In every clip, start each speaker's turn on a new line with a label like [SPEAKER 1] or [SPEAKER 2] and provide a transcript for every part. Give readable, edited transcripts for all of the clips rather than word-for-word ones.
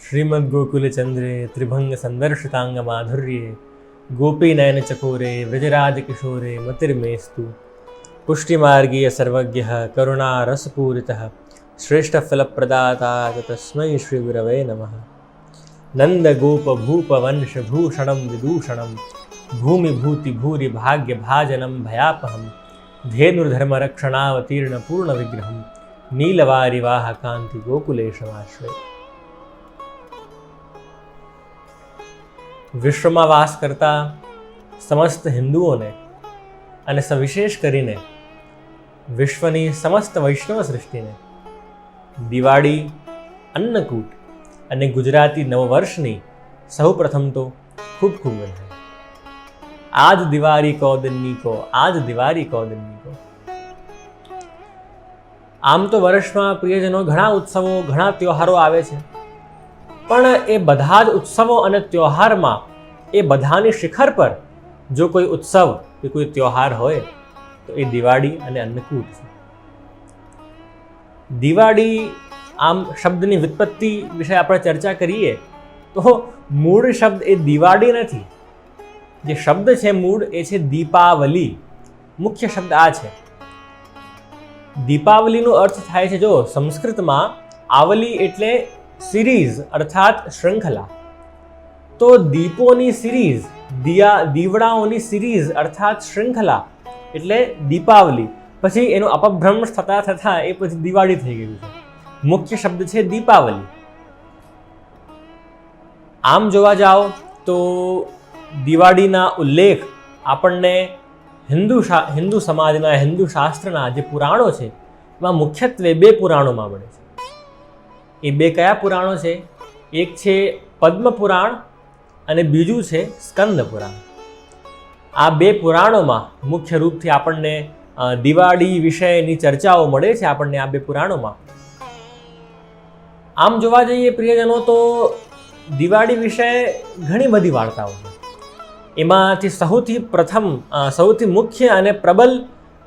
[SPEAKER 1] श्रीमद्गोकुलचन्द्रे त्रिभङ्गसन्दर्शिताङ्गमाधुर्ये गोपीनयनचकोरे व्रजराजकिशोरे मतिर्मेस्तु पुष्टिमार्गीय सर्वज्ञः करुणारसपूरितः श्रेष्ठफलप्रदाता तस्मै श्रीगुरवे नमः। नन्दगोपभूपवंशभूषणं विदूषणं भूमिभूतिभूरिभाग्यभाजनं भयापहं धेनुर्धर्मरक्षणावतीर्णपूर्णविग्रहं नीलवारिवाहकान्तिगोकुलेशमाश्रये। વિશ્વમાં વાસ કરતા સમસ્ત હિન્દુઓને અને સવિશેષ કરીને વિશ્વની સમસ્ત વૈષ્ણવ સૃષ્ટિને દિવાળી, અન્નકૂટ અને ગુજરાતી નવવર્ષની સૌ પ્રથમ તો ખૂબ ખૂબ વધાઈ। આજ દિવાળી કો દિનની કો, આજ દિવાળી કો દિનની કો। આમ તો વર્ષમાં પ્રિયજનો ઘણા ઉત્સવો, ઘણા તહેવારો આવે છે, પણ એ બધા જ ઉત્સવો અને ત્યોહારમાં એ બધાની શિખર પર જો કોઈ ઉત્સવ કે કોઈ ત્યોહાર હોય તો એ દિવાળી અને અન્નકૂટ છે। દિવાળી આમ શબ્દની વ્યુત્પત્તિ વિશે આપણે ચર્ચા કરીએ તો મૂળ શબ્દ એ દિવાળી નથી, જે શબ્દ છે મૂળ એ છે દીપાવલી। મુખ્ય શબ્દ આ છે। દીપાવલીનો અર્થ થાય છે, જો સંસ્કૃતમાં આવલી એટલે સિરીઝ અર્થાત શ્રૃંખલા, તો દીપોની સિરીઝ, દીવડાઓની સિરીઝ અર્થાત શ્રૃંખલા એટલે દીપાવલી। પછી એનો અપભ્રંશ થતા થતા એ પછી દિવાળી થઈ ગયું છે। મુખ્ય શબ્દ છે દીપાવલી। આમ જોવા જાઓ તો દિવાળીના ઉલ્લેખ આપણને હિન્દુ સમાજના, હિન્દુ શાસ્ત્રના જે પુરાણો છે એમાં મુખ્યત્વે બે પુરાણોમાં મળે છે। એ બે કયા પુરાણો છે? એક છે પદ્મ પુરાણ અને બીજું છે સ્કંદ પુરાણ। આ બે પુરાણોમાં મુખ્ય રૂપથી આપણને દિવાળી વિષયની ચર્ચાઓ મળે છે આપણને આ બે પુરાણોમાં। આમ જોવા જઈએ પ્રિયજનો તો દિવાળી વિશે ઘણી બધી વાર્તાઓ છે। એમાંથી સૌથી પ્રથમ, સૌથી મુખ્ય અને પ્રબલ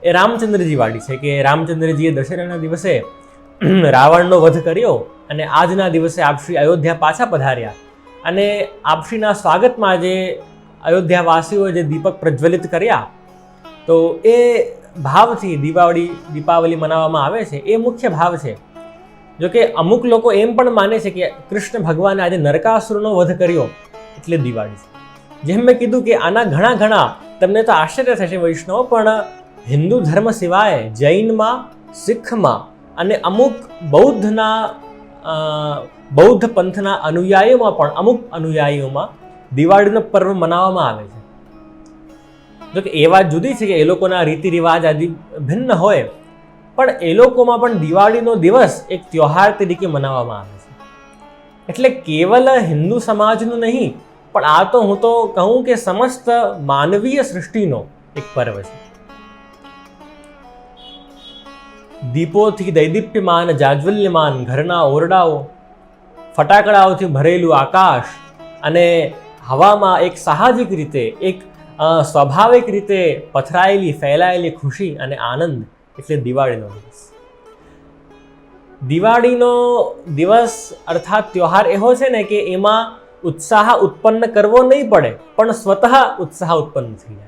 [SPEAKER 1] એ રામચંદ્રજી વાળી છે કે રામચંદ્રજીએ દશેરાના દિવસે રાવણનો વધ કર્યો અને આજના દિવસે આપશ્રી અયોધ્યા પાછા પધાર્યા અને આપશ્રીના સ્વાગતમાં જે અયોધ્યાવાસીઓએ જે દીપક પ્રજ્વલિત કર્યા, તો એ ભાવથી દીપાવલી મનાવવામાં આવે છે। એ મુખ્ય ભાવ છે। જોકે અમુક લોકો એમ પણ માને છે કે કૃષ્ણ ભગવાને આજે નરકાસુરનો વધ કર્યો એટલે દિવાળી છે। જેમ મેં કીધું કે આના ઘણા તમને તો આશ્ચર્ય થશે વૈષ્ણવ, પણ હિન્દુ ધર્મ સિવાય જૈનમાં, શીખમાં અને અમુક બૌદ્ધ પંથના અનુયાયીઓમાં પણ અમુક અનુયાયીઓમાં દિવાળીનો પર્વ મનાવવામાં આવે છે। જો કે એ વાત જુદી છે કે એ લોકોના રીતિ રિવાજ આદિ ભિન્ન હોય, પણ એ લોકોમાં પણ દિવાળીનો દિવસ એક ત્યોહાર તરીકે મનાવવામાં આવે છે। એટલે કેવલ હિન્દુ સમાજનું નહીં, પણ આ તો હું તો કહું કે સમસ્ત માનવીય સૃષ્ટિનો એક પર્વ છે। દીપોથી દૈદીપ્યમાન જાજ્વલ્યમાન ઘરના ઓરડાઓ, ફટાકડાઓથી ભરેલું આકાશ અને હવામાં એક સાહજિક રીતે, એક સ્વાભાવિક રીતે પથરાયેલી ફેલાયેલી ખુશી અને આનંદ એટલે દિવાળીનો દિવસ। દિવાળીનો દિવસ અર્થાત ત્યોહાર એવો છે ને કે એમાં ઉત્સાહ ઉત્પન્ન કરવો નહીં પડે, પણ સ્વતઃ ઉત્સાહ ઉત્પન્ન થઈ જાય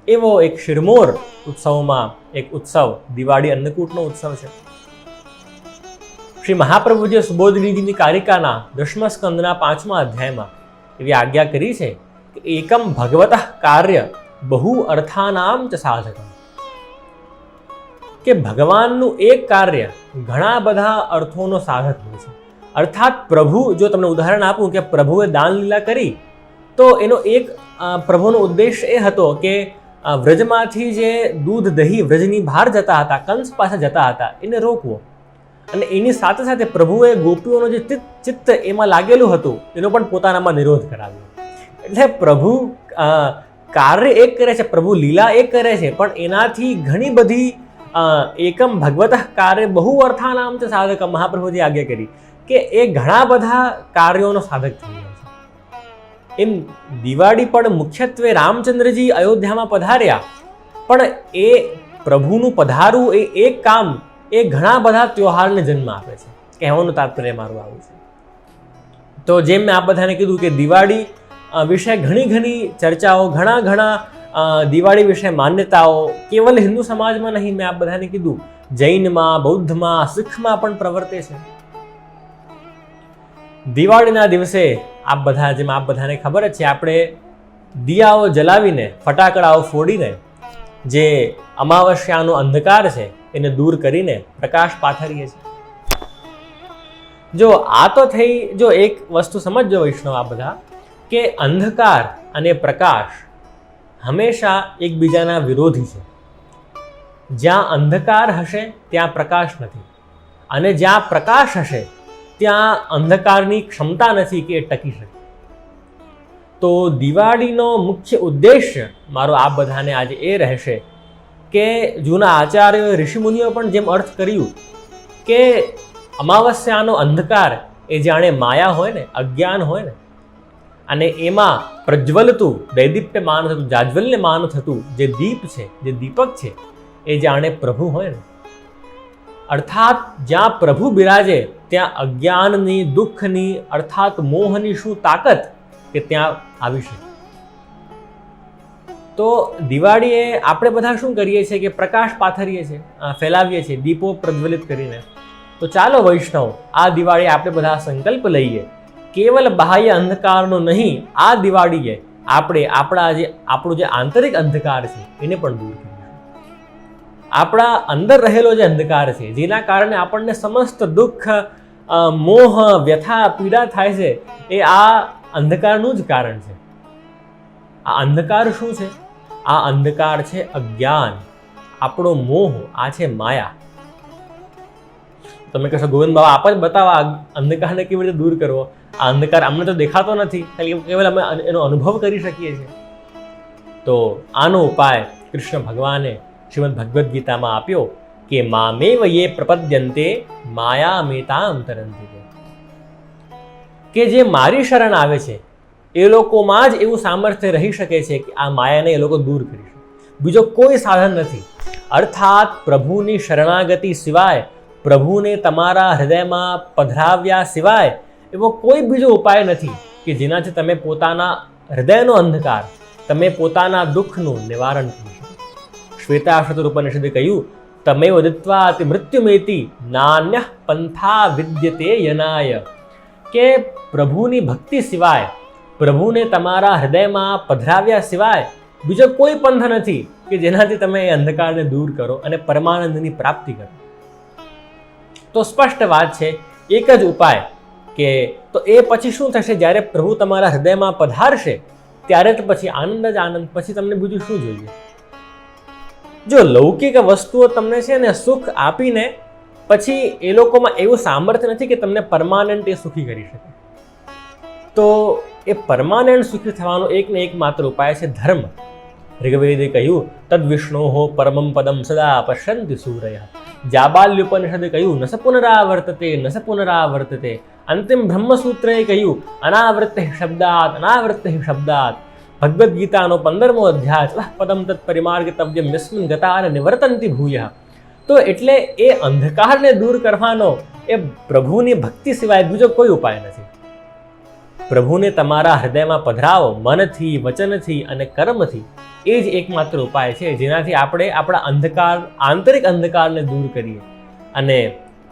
[SPEAKER 1] એવો એક શિરમોર ઉત્સવમાં એક ઉત્સવ દિવાળી અન્નકૂટનો ઉત્સવ છે। શ્રી મહાપ્રભુજીએ સુબોધિનીજીની કારિકાના 10મા સ્કંદના 5મા અધ્યાયમાં એવી આજ્ઞા કરી છે કે એકમ ભગવતઃ કાર્ય બહુ અર્થાનામ ચ સાધકમ, કે ભગવાનનું એક કાર્ય ઘણા બધા અર્થોનો સાધક હોય છે। અર્થાત પ્રભુ, જો તમને ઉદાહરણ આપું કે પ્રભુએ દાન લીલા કરી તો એનો એક પ્રભુનો ઉદ્દેશ એ હતો કે વ્રજમાંથી જે દૂધ દહીં વ્રજની બહાર જતા હતા, કંસ પાસે જતા હતા, એને રોકવો, અને એની સાથે સાથે પ્રભુએ ગોપીઓનો જે ચિત્ત એમાં લાગેલું હતું એનો પણ પોતાનામાં નિરોધ કરાવ્યો। એટલે પ્રભુ કાર્ય એક કરે છે, પ્રભુ લીલા એક કરે છે, પણ એનાથી ઘણી બધી એકમ ભગવતઃ કાર્ય બહુ અર્થાનામ છે સાધક, મહાપ્રભુજી આજ્ઞા કરી કે એ ઘણા બધા કાર્યોનો સાધક થઈ જાય છે। એમ દિવાળી પણ મુખ્યત્વે રામચંદ્રજી અયોધ્યામાં પધાર્યા, પણ એ પ્રભુનું પધારવું એ એક કામ એ ઘણા બધા ત્યોહારને જન્મ આપે છે, કહેવાનું તાત્પર્ય મારું આવું છે। તો જેમ મેં આપ બધાને કીધું કે દિવાળી વિશે ઘણી ચર્ચાઓ, ઘણા દિવાળી વિશે માન્યતાઓ કેવલ હિન્દુ સમાજમાં નહીં, મેં આપ બધાને કીધું જૈનમાં, બૌદ્ધમાં, શીખમાં પણ પ્રવર્તે છે. દિવાળીના દિવસે આપ બધાને ખબર જ છે, આપણે દિયાઓ જલાવીને, ફટાકડાઓ ફોડીને જે અમાવસ્યાનો અંધકાર છે એને દૂર કરીને પ્રકાશ પાથરીએ છીએ. જો આ તો થઈ, જો એક વસ્તુ સમજજો વૈષ્ણવ આ બધા, કે અંધકાર અને પ્રકાશ હંમેશા એકબીજાના વિરોધી છે. જ્યાં અંધકાર હશે ત્યાં પ્રકાશ નથી, અને જ્યાં પ્રકાશ હશે ત્યાં અંધકારની ક્ષમતા નથી કે એ ટકી શકે. તો દિવાળીનો મુખ્ય ઉદ્દેશ્ય મારો આપ બધાને આજે એ રહેશે કે જૂના આચાર્યો, ઋષિમુનિઓ પણ જેમ અર્થ કર્યું કે અમાવસ્યાનો અંધકાર એ જાણે માયા હોય ને, અજ્ઞાન હોય ને, અને એમાં પ્રજ્વલતું, દૈદીપ્યમાન થતું, જાજ્વલ્યમાન થતું જે દીપ છે, જે દીપક છે, એ જાણે પ્રભુ હોય ને. અર્થાત જ્યાં પ્રભુ બિરાજે ત્યાં અજ્ઞાનની, દુઃખની, અર્થાત મોહની શું તાકાત કે ત્યાં આવી શકે. તો દિવાળીએ આપણે બધા શું કરીએ છીએ કે પ્રકાશ પાથરીએ છીએ, ફેલાવીએ છીએ દીપો પ્રજ્વલિત કરીને. તો ચાલો વૈષ્ણવ, આ દિવાળીએ આપણે બધા સંકલ્પ લઈએ, કેવલ બાહ્ય અંધકારનો નહીં, આ દિવાળીએ આપણે આપણો જે આંતરિક અંધકાર છે એને પણ દૂર કરીએ. આપણા અંદર રહેલો જે અંધકાર છે, જેના કારણે આપણને સમસ્ત દુઃખ, મોહ, વ્યથા, પીડા થાય છે, એ આ અંધકારનું જ કારણ છે. આ અંધકાર શું છે? આ અંધકાર છે અજ્ઞાન, આપણો મોહ, આ છે માયા. તમે કહેશો ગોવિંદ બાબા આપ જ બતાવો આ અંધકારને કેવી રીતે દૂર કરવો. આ અંધકાર અમને તો દેખાતો નથી, કેવલ અમે એનો અનુભવ કરી શકીએ છીએ. તો આનો ઉપાય કૃષ્ણ ભગવાને શ્રીમદ ભગવદ્ ગીતામાં આપ્યો કે મામેવ યે પ્રપદ્યન્તે માયામેતામ તરન્તિ, કે જે મારી શરણ આવે છે એ લોકોમાં જ એવું સામર્થ્ય રહી શકે છે કે આ માયાને એ લોકો દૂર કરી શકે. બીજો કોઈ સાધન નથી. અર્થાત પ્રભુની શરણાગતિ સિવાય, પ્રભુને તમારા હૃદયમાં પધરાવ્યા સિવાય એવો કોઈ બીજો ઉપાય નથી કે જેનાથી તમે પોતાના હૃદયનો અંધકાર, તમે પોતાના દુઃખનું નિવારણ કરી શકો. શ્વેતાશ્વતર ઉપનિષદે કહ્યું તમે ઉદિત્વા અતિ મૃત્યુમેતિ નાન્યઃ પંથા વિદ્યતે યનાય, કે પ્રભુની ભક્તિ સિવાય, પ્રભુને તમારા હૃદયમાં પધરાવ્યા સિવાય બીજો કોઈ પંથ નથી કે જેનાથી તમે એ અંધકારને દૂર કરો અને પરમાનંદની પ્રાપ્તિ કરો. તો સ્પષ્ટ વાત છે, એક જ ઉપાય કે તો એ પછી શું થશે? જ્યારે પ્રભુ તમારા હૃદયમાં પધારશે ત્યારે તો પછી આનંદ જ આનંદ, પછી તમને બીજું શું જોઈએ? જો લૌકિક વસ્તુઓ તમને છે ને સુખ આપીને પછી એ લોકોમાં એવું સામર્થ્ય નથી કે તમને પરમાનન્ટ એ સુખી કરી શકે. તો એ પરમાનન્ટ સુખી થવાનો એક ને એક માત્ર ઉપાય છે ધર્મ. ઋગ્વેદે કહ્યું તદ વિષ્ણોઃ પરમં પદમ સદા પશ્યન્તિ સૂરયઃ. જાબાલ્યોપનિષદે કહ્યું ન સ પુનરાવર્તતે, ન સ પુનરાવર્તતે. અંતિમ બ્રહ્મસૂત્રએ કહ્યું અનાવૃત્તિ શબ્દાત, અનાવૃત્તિ શબ્દાત. ભગવદ્ ગીતાનો 15મો અધ્યાય પદમ તત્ પરિમાર્ગિતવ્યમ યસ્મિન ગતા નિવર્તન્તિ ભૂયઃ. તો એટલે એ અંધકારને દૂર કરવાનો એ પ્રભુની ભક્તિ સિવાય બીજો કોઈ ઉપાય નથી. પ્રભુને તમારા હૃદયમાં પધરાવો મનથી, વચનથી અને કર્મથી. એ જ એકમાત્ર ઉપાય છે જેનાથી આપણે આપણા અંધકાર, આંતરિક અંધકારને દૂર કરીએ અને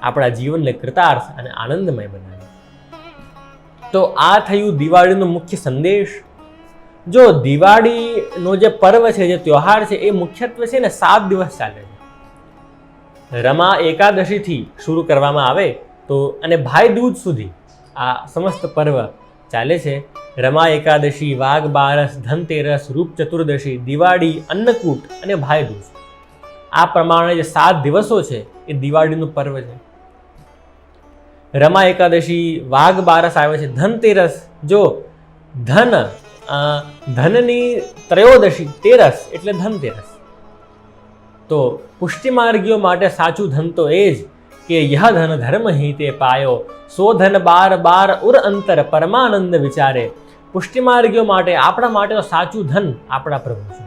[SPEAKER 1] આપણા જીવનને કૃતાર્થ અને આનંદમય બનાવીએ. તો આ થયું દિવાળીનો મુખ્ય સંદેશ. જો દિવાળીનો જે પર્વ છે, જે ત્યોહાર છે, એ મુખ્યત્વે છે ને 7 દિવસ ચાલે છે. રમા એકાદશીથી શરૂ કરવામાં આવે તો અને ભાઈ દૂજ સુધી આ સમસ્ત પર્વ ચાલે છે. રમા એકાદશી, વાઘ બારસ, ધનતેરસ, રૂપ ચતુર્દશી, દિવાળી, અન્નકૂટ અને ભાઈ દૂજ, આ પ્રમાણે જે 7 દિવસો છે એ દિવાળીનું પર્વ છે. રમા એકાદશી, વાઘ બારસ આવે છે, ધનતેરસ, જો ધનની ત્રયોદશી, તેરસ એટલે ધનતેરસ. તો પુષ્ટિમાર્ગીઓ માટે સાચું ધન તો એ જ કે યહ ધન ધર્મ હિ તે પાયો, સો ધન બાર બાર ઉર અંતર પરમાનંદ વિચારે. પુષ્ટિમાર્ગીઓ માટે, આપણા માટે તો સાચું ધન આપણા પ્રભુ છે.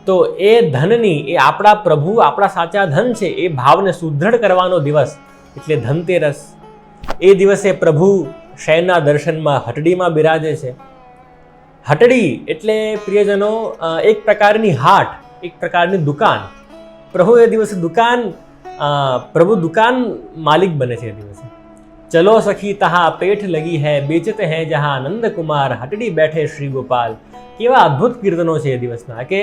[SPEAKER 1] તો એ ધનની, એ આપણા પ્રભુ, આપણા સાચા ધન છે, એ ભાવને સુદૃઢ કરવાનો દિવસ એટલે ધનતેરસ. એ દિવસે પ્રભુ શયનના દર્શનમાં હટડીમાં બિરાજે છે. હટડી એટલે પ્રિયજનો એક પ્રકારની હાટ, એક પ્રકારની દુકાન. પ્રભુ એ દિવસે પ્રભુ દુકાન માલિક બને છે એ દિવસે. ચલો સખી તહા પેઠ લગી હૈ, બેચતે હૈ જહાં નંદ કુમાર, હટડી બેઠે શ્રી ગોપાલ. કેવા અદ્ભુત કીર્તનો છે એ દિવસના, કે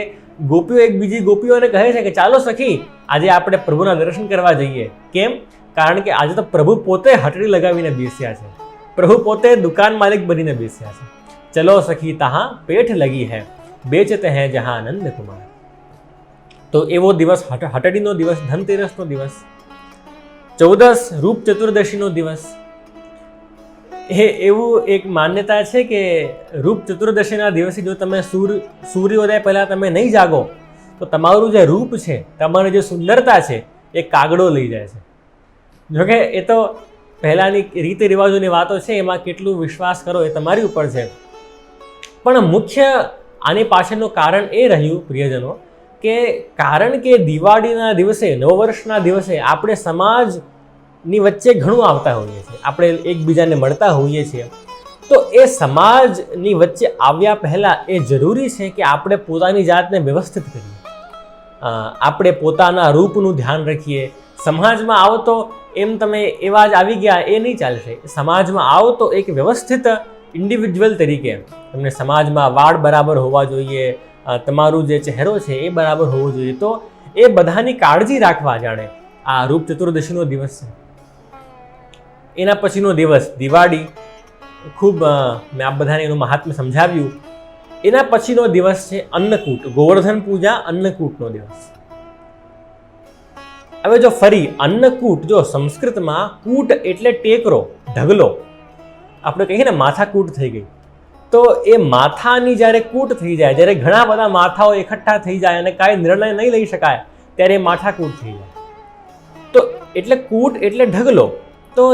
[SPEAKER 1] ગોપીઓ એક બીજી ગોપીઓને કહે છે કે ચાલો સખી આજે આપણે પ્રભુના દર્શન કરવા જઈએ. કેમ? કારણ કે આજે તો પ્રભુ પોતે હટડી લગાવીને બેસ્યા છે, પ્રભુ પોતે દુકાન માલિક બનીને બેસ્યા છે. ચલો સખી તહા પેઠ લગી હૈ, બેચતે હૈ જહાં નંદ કુમાર. તો એવો દિવસ હટડીનો દિવસ, ધનતેરસનો દિવસ. 14 રૂપ ચતુર્દશીનો દિવસ. એવું એક માન્યતા છે કે રૂપ ચતુર્દશીના દિવસે જો તમે સૂર્યોદય પહેલાં તમે નહીં જાગો તો તમારું જે રૂપ છે, તમારી જે સુંદરતા છે એ કાગડો લઈ જાય છે. જોકે એ તો પહેલાંની રીતિ રિવાજોની વાતો છે, એમાં કેટલું વિશ્વાસ કરો એ તમારી ઉપર છે. પણ મુખ્ય આની પાછળનું કારણ એ રહ્યું પ્રિયજનો કે કારણ કે દિવાળીના દિવસે, નવવર્ષના દિવસે આપણે સમાજની વચ્ચે ઘણું આવતા હોઈએ છીએ, આપણે એકબીજાને મળતા હોઈએ છીએ. તો એ સમાજની વચ્ચે આવ્યા પહેલાં એ જરૂરી છે કે આપણે પોતાની જાતને વ્યવસ્થિત કરીએ, આપણે પોતાના રૂપનું ધ્યાન રાખીએ. સમાજમાં આવો તો એમ તમે એવા જ આવી ગયા એ નહીં ચાલશે. સમાજમાં આવો તો એક વ્યવસ્થિત ઇન્ડિવિજ્યુઅલ તરીકે તમને સમાજમાં વાળ બરાબર હોવા જોઈએ, તમારું જે ચહેરો છે એ બરાબર હોવો જોઈએ. તો એ બધાની કાળજી રાખવા જાણે આ રૂપ ચતુર્દશીનો દિવસ છે. એના પછીનો દિવસ દિવાળી, ખૂબ મેં આપ બધાને એનું મહાત્મ્ય સમજાવ્યું. એના પછીનો દિવસ છે અન્નકૂટ, ગોવર્ધન પૂજા અન્નકૂટનો દિવસ. હવે જો ફરી અન્નકૂટ, જો સંસ્કૃતમાં કૂટ એટલે ટેકરો, ઢગલો, આપણે કહીએ ને માથાકૂટ થઈ ગઈ, તો એ માથાની જ્યારે કૂટ થઈ જાય, જ્યારે ઘણા બધા માથાઓ એકઠા થઈ જાય અને કાંઈ નિર્ણય નહીં લઈ શકાય, ત્યારે માથાકૂટ થઈ જાય. તો એટલે કૂટ એટલે ઢગલો. તો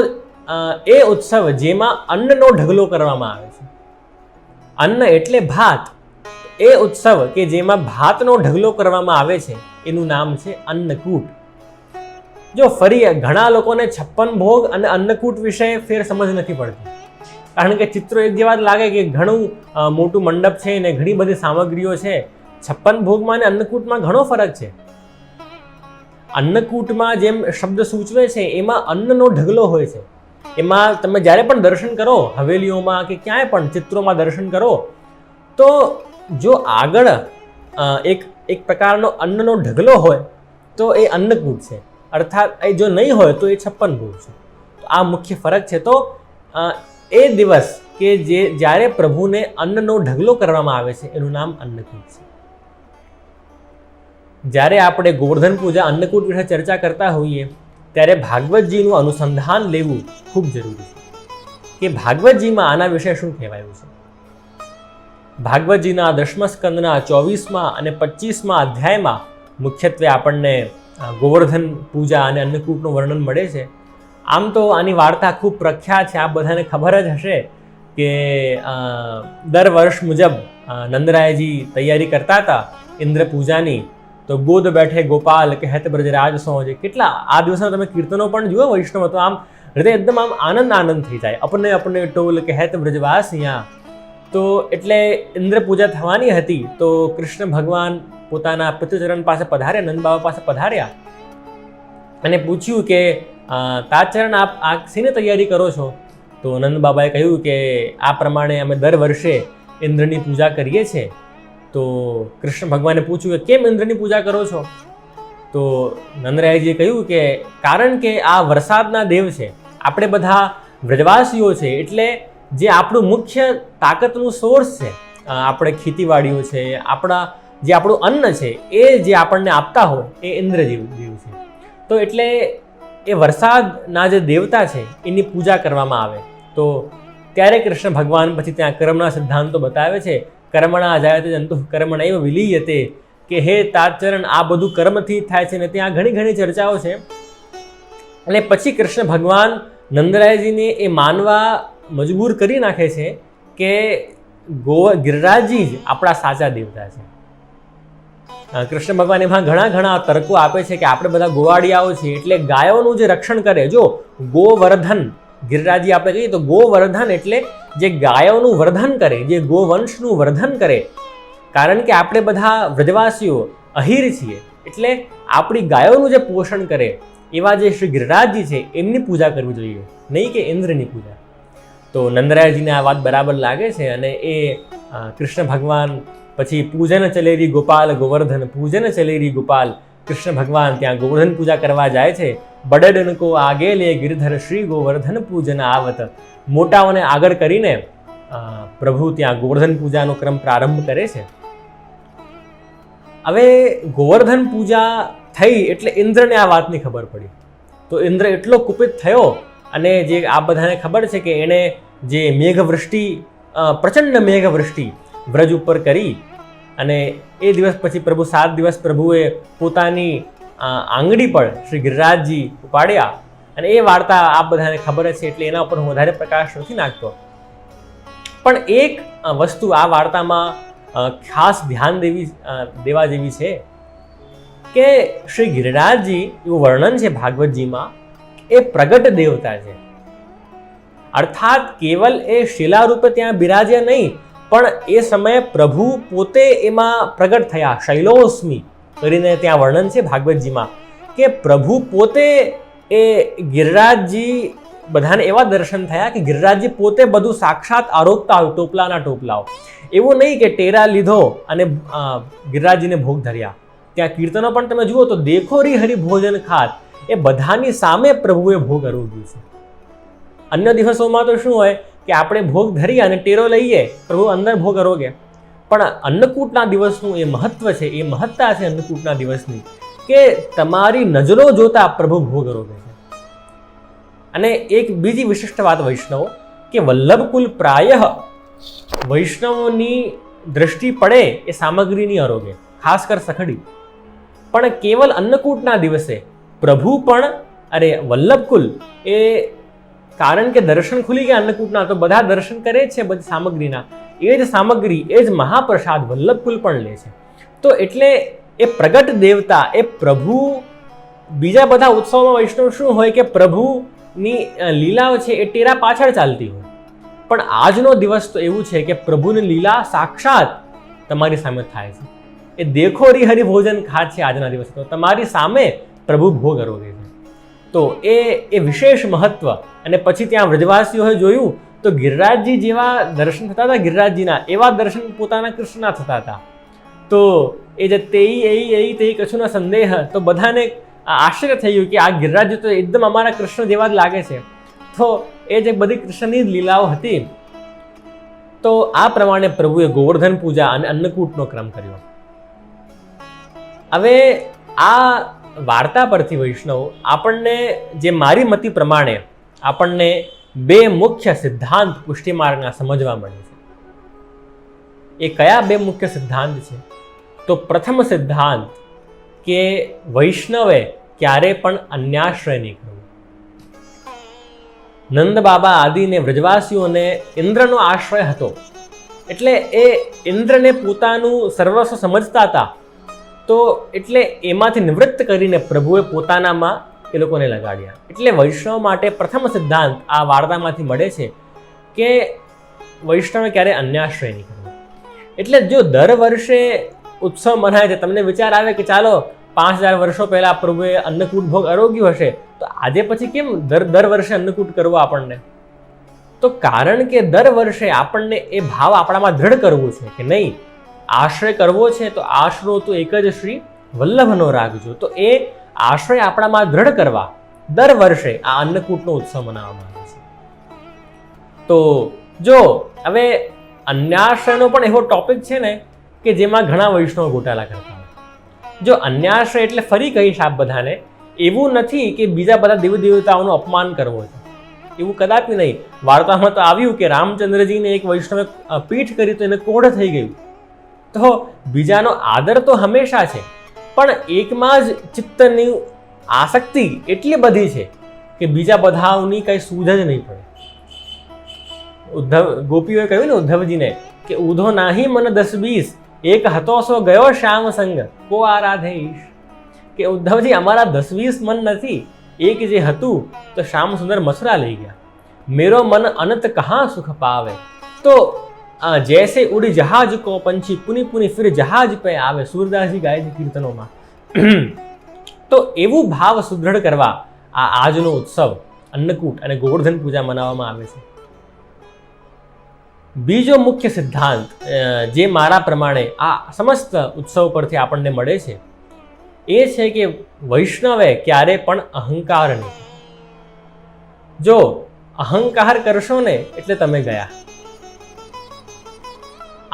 [SPEAKER 1] એ ઉત્સવ જેમાં અન્નનો ઢગલો કરવામાં આવે છે, અન્ન એટલે ભાત, એ ઉત્સવ કે જેમાં ભાતનો ઢગલો કરવામાં આવે છે એનું નામ છે અન્નકૂટ. જો ફરી ઘણા લોકોને 56 ભોગ અને અન્નકૂટ વિશે ફેર સમજ નથી પડતી, કારણ કે ચિત્રો એક જેવા જ લાગે કે ઘણું મોટું મંડપ છે ને ઘણી બધી સામગ્રીઓ છે. 56 ભોગમાં અને અન્નકૂટમાં ઘણો ફરક છે. અન્નકૂટમાં જેમ શબ્દ સૂચવે છે એમાં અન્નનો ઢગલો હોય છે. એમાં તમે જ્યારે પણ દર્શન કરો, હવેલીઓમાં કે ક્યાંય પણ ચિત્રોમાં દર્શન કરો, તો જો આગળ એક પ્રકારનો અન્નનો ઢગલો હોય તો એ અન્નકૂટ છે, અર્થાત એ જો નહીં હોય તો એ 56 ભોગ છે. તો આ મુખ્ય ફરક છે. તો એ દિવસ કે જ્યારે પ્રભુને અન્નનો ઢગલો કરવામાં આવે છે એનું નામ અન્નકૂટ છે. જ્યારે આપણે ગોવર્ધન પૂજા અન્નકૂટ વિશે ચર્ચા કરતા હોઈએ ત્યારે ભાગવતજીનું અનુસંધાન લેવું ખૂબ જરૂરી છે કે ભાગવતજીમાં આના વિશે શું કહેવાયું છે. ભાગવતજીના 10મા સ્કંદના 24મા અને 25મા અધ્યાયમાં મુખ્યત્વે આપણને ગોવર્ધન પૂજા અને અન્નકૂટનું વર્ણન મળે છે. આમ તો આની વાર્તા ખૂબ પ્રખ્યાત છે, આ બધાને ખબર જ હશે કે દર વર્ષ મુજબ નંદરાયજી તૈયારી કરતા હતા ઇન્દ્ર પૂજાની. તો ગોદ બેઠે ગોપાલ કહેત બ્રજરાજ સો, જે કેટલા આ દિવસના તમે કીર્તનો પણ જુઓ વૈષ્ણવ, તો આમ હૃદય એકદમ આમ આનંદ થઈ જાય. અપને અપને ટોલ કહેત બ્રજવાસિયા. તો એટલે ઇન્દ્ર પૂજા થવાની હતી, તો કૃષ્ણ ભગવાન પોતાના પિતૃચરણ પાસે પધાર્યા, નંદ બાબા પાસે પધાર્યા અને પૂછ્યું કે તાચરણ આપ આ શેની તૈયારી કરો છો? તો નંદ બાબાએ કહ્યું કે આ પ્રમાણે અમે દર વર્ષે ઇન્દ્રની પૂજા કરીએ છીએ. તો કૃષ્ણ ભગવાને પૂછ્યું કે કેમ ઇન્દ્રની પૂજા કરો છો? તો નંદરાયજીએ કહ્યું કે કારણ કે આ વરસાદના દેવ છે, આપણે બધા વ્રજવાસીઓ છે, એટલે જે આપણું મુખ્ય તાકાતનું સોર્સ છે, આપણે ખેતીવાડીઓ છે, જે આપણું અન્ન છે, એ જે આપણને આપતા હોય એ ઇન્દ્રદેવ છે. તો એટલે એ વરસાદના જે દેવતા છે એની પૂજા કરવામાં આવે. તો ત્યારે કૃષ્ણ ભગવાન પછી ત્યાં કર્મના સિદ્ધાંતો બતાવે છે. કર્મણા જાયતે જંતુ કર્મણૈવ વિલીયતે, કે હે તાચરણ આ બધું કર્મથી થાય છે ને ત્યાં ઘણી ચર્ચાઓ છે. અને પછી કૃષ્ણ ભગવાન નંદરાયજીને એ માનવા મજબૂર કરી નાખે છે કે ગિરિરાજજી જ આપણા સાચા દેવતા છે. કૃષ્ણ ભગવાન એમાં ઘણા તર્કો આપે છે કે આપણે બધા ગોવાળિયાઓ છીએ, એટલે ગાયોનું જે રક્ષણ કરે, જો ગોવર્ધન ગિરિરાજજી આપણે કહીએ તો ગોવર્ધન એટલે જે ગાયોનું વર્ધન કરે, જે ગોવંશનું વર્ધન કરે. કારણ કે આપણે બધા વ્રજવાસીઓ અહીર છીએ, એટલે આપણી ગાયોનું જે પોષણ કરે એવા જે શ્રી ગિરિરાજજી છે એમની પૂજા કરવી જોઈએ, નહીં કે ઇન્દ્રની પૂજા. તો નંદરાયજીને આ વાત બરાબર લાગે છે અને એ કૃષ્ણ ભગવાન પછી પૂજન ચલેરી ગોપાલ ગોવર્ધન, પૂજન ચલેરી ગોપાલ, કૃષ્ણ ભગવાન ત્યાં ગોવર્ધન પૂજા કરવા જાય છે. બડડન કો આગે લે ગિરધર શ્રી ગોવર્ધન પૂજન આવત. મોટાઓને આગળ કરીને પ્રભુ ત્યાં ગોવર્ધન પૂજાનો ક્રમ પ્રારંભ કરે છે. હવે ગોવર્ધન પૂજા થઈ એટલે ઇન્દ્રને આ વાતની ખબર પડી. તો ઇન્દ્ર એટલો કુપિત થયો અને જે આ બધાને ખબર છે કે એણે જે મેઘવૃષ્ટિ, પ્રચંડ મેઘવૃષ્ટિ વ્રજ ઉપર કરી અને એ દિવસ પછી પ્રભુ 7 દિવસ પ્રભુએ પોતાની આંગળી પર શ્રી ગિરિરાજજી ઉપાડ્યા. અને એ વાર્તા આ બધાને ખબર છે એટલે એના ઉપર હું વધારે પ્રકાશ નથી નાખતો. પણ એક વસ્તુ આ વાર્તામાં ખાસ ધ્યાન દેવા જેવી છે કે શ્રી ગિરિરાજજી, એવું વર્ણન છે ભાગવતજીમાં, એ પ્રગટ દેવતા છે. અર્થાત કેવલ એ શિલા રૂપે ત્યાં બિરાજ્યા નહીં, પણ એ સમયે પ્રભુ પોતે એમાં પ્રગટ થયા. શૈલોસ્મી કરીને ત્યાં વર્ણન છે ભાગવતજીમાં કે પ્રભુ પોતે એ ગિરિરાજજી બધાને એવા દર્શન થયા કે ગિરિરાજજી પોતે બધું સાક્ષાત આરોગતા હોય, ટોપલાના ટોપલાઓ. એવું નહીં કે ટેરા લીધો અને ગિરિરાજજીને ભોગ ધર્યા. ત્યાં કીર્તનો પણ તમે જુઓ તો દેખો રી હરિ ભોજન ખાત, એ બધાની સામે પ્રભુએ ભોગ આરોગ્યું છે. અન્ય દિવસોમાં તો શું હોય કે આપણે ભોગ ધરીએ અને ટેરો લઈએ, પ્રભુ અંદર ભોગ આરોગે. પણ અન્નકૂટના દિવસનું એ મહત્વ છે, એ મહત્તા છે અન્નકૂટના દિવસની કે તમારી નજરો જોતા પ્રભુ ભોગ આરોગે છે. અને એક બીજી વિશિષ્ટ વાત વૈષ્ણવ કે વલ્લભકુલ પ્રાયઃ વૈષ્ણવની દ્રષ્ટિ પડે એ સામગ્રીની આરોગે, ખાસ કર સખડી. પણ કેવલ અન્નકૂટના દિવસે પ્રભુ પણ, અરે વલ્લભકુલ એ, કારણ કે દર્શન ખુલી ગયા અન્નકૂટના તો બધા દર્શન કરે છે બધી સામગ્રીના, એ જ સામગ્રી, એ જ મહાપ્રસાદ વલ્લભકુલ પણ લે છે. તો એટલે એ પ્રગટ દેવતા, એ પ્રભુ, બીજા બધા ઉત્સવમાં વૈષ્ણવ શું હોય કે પ્રભુની લીલાઓ છે એ ટેરા પાછળ ચાલતી હોય, પણ આજનો દિવસ તો એવું છે કે પ્રભુની લીલા સાક્ષાત તમારી સામે થાય છે. એ દેખો રી હરિ ભોજન ખાત છે આજના દિવસે, તો તમારી સામે પ્રભુ ભોગ આરોગે છે. તો એ વિશેષ મહત્વ. અને પછી ત્યાં વ્રજવાસીઓએ જોયું તો ગિરિરાજજી જેવા દર્શન થતા હતા ગિરિરાજજીના, એવા દર્શન પોતાના કૃષ્ણના થતા હતા. તો એ જે તે કશું ના સંદેહ, તો બધાને આશ્ચર્ય થઈ ગયું કે આ ગિરિરાજજી તો એકદમ અમારા કૃષ્ણ જેવા જ લાગે છે. તો એ જે બધી કૃષ્ણની જ લીલાઓ હતી. તો આ પ્રમાણે પ્રભુએ ગોવર્ધન પૂજા અને અન્નકૂટનો ક્રમ કર્યો. હવે આ વાર્તા પરથી વૈષ્ણવ આપણને, જે મારી મતિ પ્રમાણે આપણને 2 મુખ્ય સિદ્ધાંત પુષ્ટિ માર્ગના સમજવા મળે છે. એ કયા 2 મુખ્ય સિદ્ધાંત છે? તો પ્રથમ સિદ્ધાંત કે વૈષ્ણવે ક્યારે પણ અન્યાશ્રય નહીં કરવો. નંદ બાબા આદિને વ્રજવાસીઓને ઇન્દ્રનો આશ્રય હતો, એટલે એ ઇન્દ્રને પોતાનું સર્વસ્વ સમજતા હતા. તો એટલે એમાંથી નિવૃત્ત કરીને પ્રભુએ પોતાનામાં એ લોકોને લગાડ્યા. એટલે વૈષ્ણવ માટે પ્રથમ સિદ્ધાંત આ વાર્તામાંથી મળે છે કે વૈષ્ણવે ક્યારે અન્યાશ્રય નહીં કરવો. એટલે જો દર વર્ષે ઉત્સવ મનાય છે, તમને વિચાર આવે કે ચાલો 5000 વર્ષો પહેલા પ્રભુએ અન્નકૂટ ભોગ આરોગ્યું હશે, તો આજે પછી કેમ દર વર્ષે અન્નકૂટ કરવો આપણને? તો કારણ કે દર વર્ષે આપણને એ ભાવ આપણામાં દ્રઢ કરવો છે કે નહીં, આશ્રય કરવો છે તો આશરો તો એક જ શ્રી વલ્લભનો રાખજો. તો એ આશ્રય આપણામાં દ્રઢ કરવા દર વર્ષે આ અન્નકૂટનો ઉત્સવ મનાવવામાં આવે છે. તો જો હવે અન્યાશ્રયનો પણ એવો ટોપિક છે ને કે જેમાં ઘણા વૈષ્ણવ ગોટાળા કરતા હોય. જો અન્યાશ્રય એટલે ફરી કહીશ આપ બધાને, એવું નથી કે બીજા બધા દેવી દેવતાઓનું અપમાન કરવો છે, એવું કદાપી નહીં. વાર્તામાં તો આવ્યું કે રામચંદ્રજીને એક વૈષ્ણવે પીઠ કરી તો એને કોઢ થઈ ગયું. તો બીજાનો આદર તો હંમેશા છે, પણ એકમાં જ ચિત્તની આસક્તિ એટલી બધી છે કે બીજા બધાઓની કઈ સૂઝ જ નહીં પડે. ગોપીઓએ કહ્યું ને ઉદ્ધવજીને કે ઉધો નાહી મન 10-20, એક હતો સો ગયો શ્યામ સંગ કો આરાધે ઈશ. કે ઉદ્ધવજી અમારા 10-20 મન નથી, એક જે હતું તો શ્યામ સુંદર મથુરા લઈ ગયા. मेरो मन अनंत कहाँ सुख पावे। तो जैसे उड़ी जहाज को पंछी पुनी पुनी फिर जहाज पे आवे, सूरदासजी गाय છે કીર્તનોમાં। તો એવું ભાવ સુદૃઢ કરવા આ આજનો ઉત્સવ અન્નકૂટ અને ગોવર્ધન પૂજા મનાવવામાં આવે છે। બીજો મુખ્ય સિદ્ધાંત જે મારા પ્રમાણે આ સમસ્ત ઉત્સવ પરથી આપણને મળે છે એ છે કે વૈષ્ણવે ક્યારે પણ અહંકાર નહીં। જો અહંકાર કરશો ને એટલે તમે ગયા।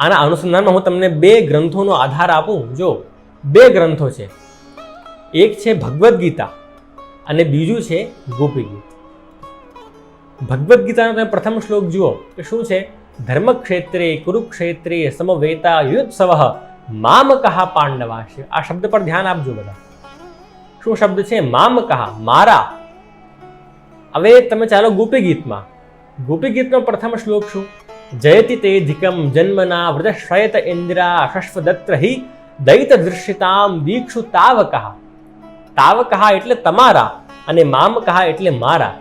[SPEAKER 1] આના અનુસંધાનમાં હું તમને બે ગ્રંથોનો આધાર આપું। જો બે ગ્રંથો છે, એક છે ભગવદ્ ગીતા અને બીજું છે ગોપી ગીત। ભગવદ્ ગીતાનો તમે પ્રથમ શ્લોક જુઓ કે શું છે, ધર્મક્ષેત્રે કુરુક્ષેત્રે સમવેતા યુત્સવઃ મામકઃ પાંડવાશ્ચ। આ શબ્દ પર ધ્યાન આપજો બધા। શું શબ્દ છે? મામકઃ, મારા। હવે તમે ચાલો ગોપી ગીતમાં, ગોપી ગીતનો પ્રથમ શ્લોક શું, જયતિ તે ધિકમ જન્મના વ્રતશ્રયત ઇન્દ્રા શશ્વદત્ર હિ દૈત દૃશ્યતામ દીક્ષુ તાવકઃ। તાવકઃ એટલે તમારા અને મામકઃ એટલે મારા।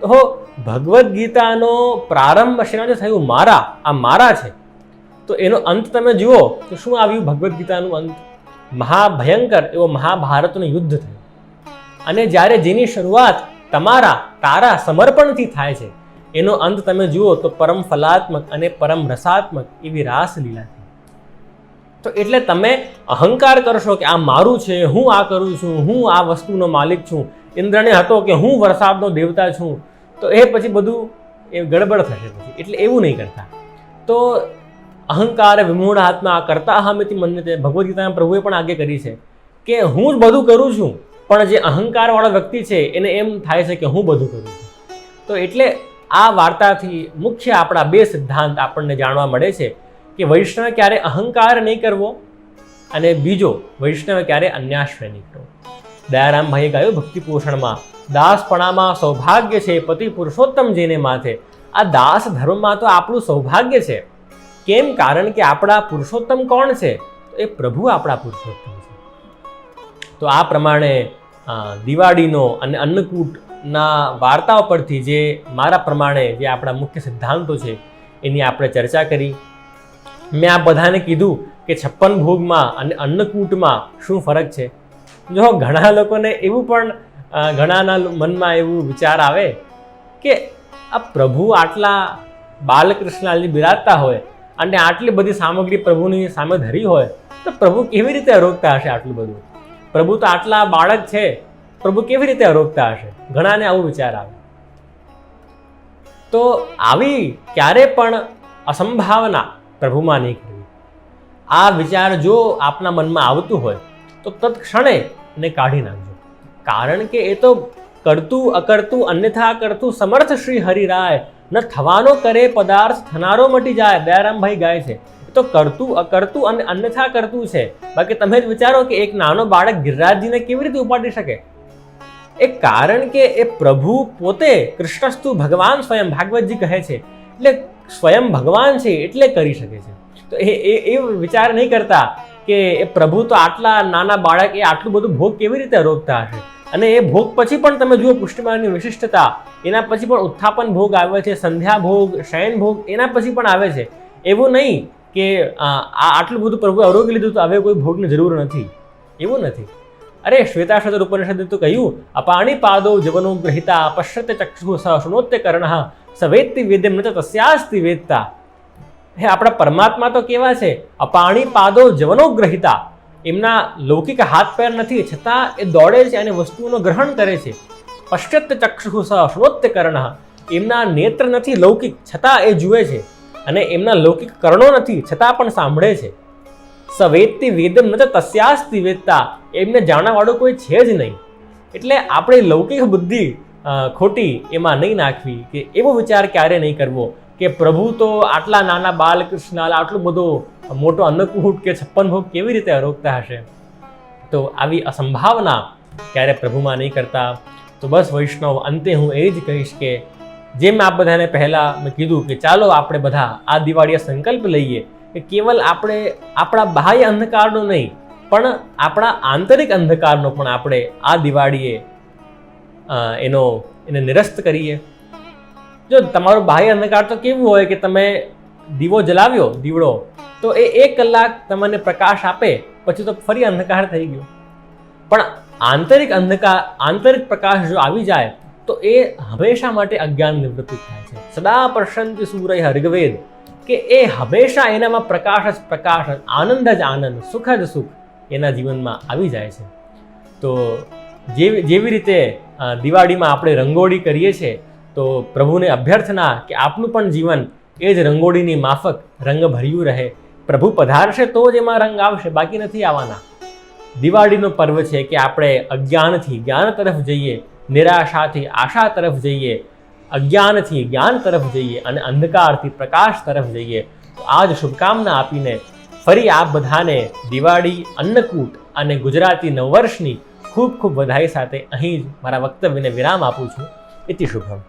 [SPEAKER 1] તો ભગવદ્ ગીતાનો પ્રારંભ શેનાથી થયું? મારા। આ મારા છે તો એનો અંત તમે જુઓ તો શું આવ્યું? ભગવદ્ ગીતાનું અંત મહાભયંકર એવો મહાભારતનું યુદ્ધ થયું। અને જ્યારે જેની શરૂઆત તમારા તારા સમર્પણથી થાય છે એનો અંત તમે જુઓ તો પરમ ફલાત્મક અને પરમ રસાત્મક એવી રાસલીલા થઈ। તો એટલે તમે અહંકાર કરશો કે આ મારું છે, હું આ કરું છું, હું આ વસ્તુનો માલિક છું, ઇન્દ્રને હતો કે હું વરસાદનો દેવતા છું, તો એ પછી બધું એ ગડબડ થશે પછી। એટલે એવું નહીં કરતા। તો અહંકાર વિમૂઢ આત્મા કરતા અહમિતિ મન્યતે, ભગવદ્ ગીતાના પ્રભુએ પણ આજ્ઞા કરી છે કે હું જ બધું કરું છું, પણ જે અહંકારવાળો વ્યક્તિ છે એને એમ થાય છે કે હું બધું કરું છું। તો એટલે આ વાર્તાથી મુખ્ય આપણા બે સિદ્ધાંત આપણને જાણવા મળે છે કે વૈષ્ણવ ક્યારે અહંકાર નહીં કરવો અને બીજો વૈષ્ણવ ક્યારે અન્યાશ્રય નહીં કરવો। દયારામભાઈએ ગાયું ભક્તિ પોષણમાં, દાસપણામાં સૌભાગ્ય છે પતિ પુરુષોત્તમ જેને માથે। આ દાસ ધર્મમાં તો આપણું સૌભાગ્ય છે। કેમ? કારણ કે આપણા પુરુષોત્તમ કોણ છે? એ પ્રભુ આપણા પુરુષોત્તમ છે। તો આ પ્રમાણે દિવાળીનો અને અન્નકૂટના વાર્તાઓ પરથી જે મારા પ્રમાણે જે આપણા મુખ્ય સિદ્ધાંતો છે એની આપણે ચર્ચા કરી। મેં આ બધાને કીધું કે 56 ભોગમાં અને અન્નકૂટમાં શું ફરક છે। જો ઘણા લોકોને એવું પણ ઘણાના મનમાં એવું વિચાર આવે કે આ પ્રભુ આટલા બાલકૃષ્ણજી બિરાજતા હોય અને આટલી બધી સામગ્રી પ્રભુની સામે ધરી હોય તો પ્રભુ કેવી રીતે અરોગતા હશે? આટલું બધું પ્રભુ તો આટલા બાળક છે, પ્રભુ કેવી રીતે અરોગતા હશે? ઘણાને આવો વિચાર આવે। તો આવી ક્યારે પણ અસંભાવના પ્રભુમાં નહીં કરવી। આ વિચાર જો આપના મનમાં આવતું હોય તો તત્ક્ષણે એને કાઢી નાખજો। કારણ કે એ તો કરતું અકર્તું અન્યથા કરતું સમર્થ શ્રી હરિરાય, ન થવાનો કરે પદાર્થ થનારો મટી જાય। દયારામભાઈ ગાય છે એ તો કરતું અકર્તું અને અન્યથા કરતું છે। બાકી તમે જ વિચારો કે એક નાનો બાળક ગિરિરાજજીને કેવી રીતે ઉપાડી શકે? એક કારણ કે એ પ્રભુ પોતે કૃષ્ણસ્તુ ભગવાન સ્વયં, ભાગવતજી કહે છે, એટલે સ્વયં ભગવાન છે એટલે કરી શકે છે। તો એ વિચાર નહીં કરતા કે એ પ્રભુ તો આટલા નાના બાળક એ આટલું બધું ભોગ કેવી રીતે રોકતા હશે। અને એ ભોગ પછી પણ તમે જુઓ પુષ્ટિમાની વિશિષ્ટતા, એના પછી પણ ઉત્થાપન ભોગ આવે છે, સંધ્યા ભોગ, શયન ભોગ એના પછી પણ આવે છે। એવું નહીં કે આટલું બધું પ્રભુએ અરોગી લીધું તો હવે કોઈ ભોગની જરૂર નથી, એવું નથી। અરે શ્વેતાશ્વતર ઉપનિષદે તો કહ્યું, અપાણી પાદો જવનો ગ્રહિતા પશ્યતે ચક્ષુ સ શૃણોત્ય કર્ણઃ સ વેત્તિ વેદ્યમ ન તસ્યાસ્તિ વેત્તા। હે આપણા પરમાત્મા તો કેવા છે? અપાણી પાદો જવનો ગ્રહિતા, એમના લૌકિક હાથ પેર નથી છતાં એ દોડે છે અને વસ્તુઓનું ગ્રહણ કરે છે। પશ્યત્ય ચક્ષુ સ શૃણોત્ય કર્ણઃ, એમના નેત્ર નથી લૌકિક છતાં એ જુએ છે અને એમના લૌકિક કર્ણો નથી છતાં પણ સાંભળે છે। સ વેત્તિ વેદમ ન તસ્યાસ્તિ વેત્તા, એમને જાણવાવાળું કોઈ છે જ નહીં। એટલે આપણી લૌકિક બુદ્ધિ ખોટી એમાં નહીં નાખવી કે એવો વિચાર ક્યારે નહીં કરવો કે પ્રભુ તો આટલા નાના બાલકૃષ્ણ આટલું બધું મોટો અન્નકૂટ કે 56 ભોગ કેવી રીતે અરોગતા હશે। તો આવી અસંભાવના ક્યારે પ્રભુમાં નહીં કરતા। તો બસ વૈષ્ણવ અંતે હું એ જ કહીશ કે જેમ આ બધાને પહેલાં મેં કીધું કે ચાલો આપણે બધા આ દિવાળીએ સંકલ્પ લઈએ કે કેવલ આપણે આપણા બાહ્ય અંધકારનો નહીં પણ આપણા આંતરિક અંધકારનો પણ આપણે આ દિવાળીએ એને નિરસ્ત કરીએ। જો તમારું બાહ્ય અંધકાર તો કેવું હોય કે તમે દીવો જલાવ્યો, દીવડો, તો એ 1 કલાક તમને પ્રકાશ આપે, પછી તો ફરી અંધકાર થઈ ગયો. પણ આંતરિક અંધકાર, આંતરિક પ્રકાશ જો આવી જાય તો એ હંમેશા માટે અજ્ઞાન નિવૃત્તિ થાય છે. સદા પશ્યંતિ સૂરય ઋગ્વેદ, કે એ હંમેશા એનામાં પ્રકાશ જ પ્રકાશ, આનંદ જ આનંદ, સુખ જ સુખ એના જીવનમાં આવી જાય છે. તો જેવી રીતે દિવાળીમાં આપણે રંગોળી કરીએ છીએ, તો પ્રભુને અભ્યર્થના કે આપનું પણ જીવન એ જ રંગોળીની માફક રંગ ભર્યું રહે. પ્રભુ પધારશે તો જ એમાં રંગ આવશે, બાકી નથી આવવાના. દિવાળીનો પર્વ છે કે આપણે અજ્ઞાનથી જ્ઞાન તરફ જઈએ, નિરાશાથી આશા તરફ જઈએ, અજ્ઞાનથી જ્ઞાન તરફ જઈએ અને અંધકારથી પ્રકાશ તરફ જઈએ. તો આ જ શુભકામના આપીને ફરી આપ બધાને દિવાળી, અન્નકૂટ અને ગુજરાતી નવવર્ષની ખૂબ ખૂબ વધાઈ સાથે અહીં જ મારા વક્તવ્યને વિરામ આપું છું. ઇતિ શુભમ.